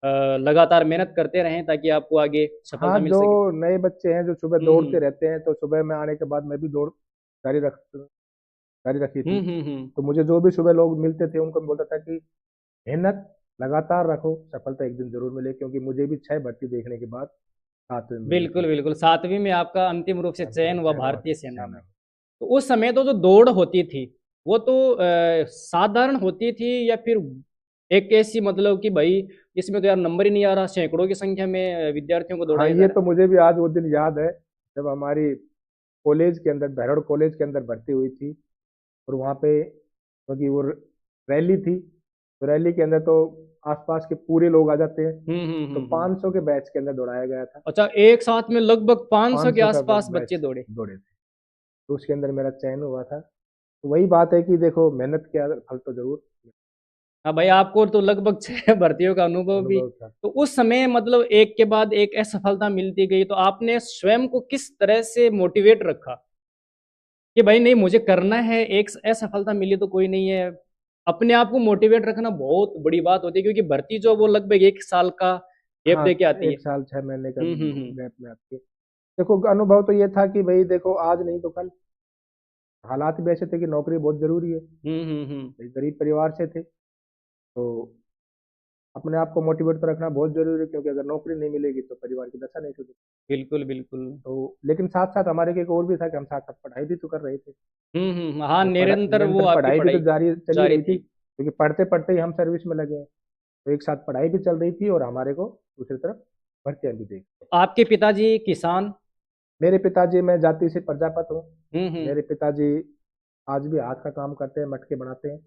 लगातार मेहनत करते रहें ताकि आपको आगे हाँ, सफलता मिल जो सके। नए बच्चे हैं जो सुबह दौड़ते रहते हैं, तो सुबह में आने के बाद मैं भी दौड़ जारी रखी थी। हम्म। तो मुझे जो भी सुबह लोग मिलते थे उनको मैं बोलता था कि मेहनत लगातार रखो, सफलता एक दिन जरूर मिले, क्योंकि मुझे भी 6 भर्ती देखने के बाद 7 में मिली बिल्कुल थी। बिल्कुल, 7वीं में आपका अंतिम रूप से अंतिम चयन हुआ चयन हुआ भारतीय था सेना में। सेना में। तो उस समय तो जो दौड़ होती थी वो तो साधारण होती थी, या फिर एक ऐसी मतलब कि भाई इसमें तो यार नंबर ही नहीं आ रहा, सैकड़ों की संख्या में विद्यार्थियों को हाँ, दौड़ाया जा ये रहा तो मुझे भी आज वो दिन याद है, जब हमारी कॉलेज के अंदर, बहरौड़ कॉलेज के अंदर भर्ती हुई थी। और वहाँ पे क्योंकि वो रैली थी, तो रैली के अंदर तो आसपास के पूरे लोग आ जाते हैं। है। तो हम्म। 500 के बैच के अंदर दौड़ाया गया था। अच्छा, एक साथ में लगभग 500 के 500 का आसपास बच्चे बैच दौड़े। दौड़े थे, तो उसके अंदर मेरा चयन हुआ था। तो वही बात है कि देखो, मेहनत के फल तो जरूर हाँ भाई, आपको तो लगभग 6 भर्तियों का अनुभव भी। अनुभव था। तो उस समय मतलब एक के बाद एक असफलता मिलती गई, तो आपने स्वयं को किस तरह से मोटिवेट रखा कि भाई नहीं, मुझे करना है, एक असफलता मिली तो कोई नहीं है। अपने आप को मोटिवेट रखना बहुत बड़ी बात होती है, क्योंकि भर्ती जो वो लगभग 1 साल का गैप हाँ, दे के आती है। 1 साल 6 महीने का हम्म। गैप में आती है। देखो, अनुभव तो ये था कि भाई देखो, आज नहीं तो कल हालात भी ऐसे थे कि नौकरी बहुत जरूरी है। हम्म। भाई गरीब परिवार से थे, तो अपने आप को मोटिवेट तो रखना बहुत जरूरी है, क्योंकि अगर नौकरी नहीं मिलेगी तो परिवार की दशा नहीं सुधरेगी। बिल्कुल बिल्कुल। तो लेकिन साथ साथ हमारे के एक और भी था कि हम साथ साथ पढ़ाई भी तो कर रहे थे। हाँ, तो निरंतर वो निरंतर आपकी पढ़ाई भी तो पढ़ाई जारी चली जारी रही थी, थी। क्योंकि पढ़ते पढ़ते ही हम सर्विस में लगे हैं। तो एक साथ पढ़ाई भी चल रही थी और हमारे को दूसरी तरफ भर्तियां भी देख। आपके पिताजी किसान। मेरे पिताजी, मैं जाति से प्रजापत हूँ। हम्म। मेरे पिताजी आज भी हाथ का काम करते हैं, मटके बनाते हैं।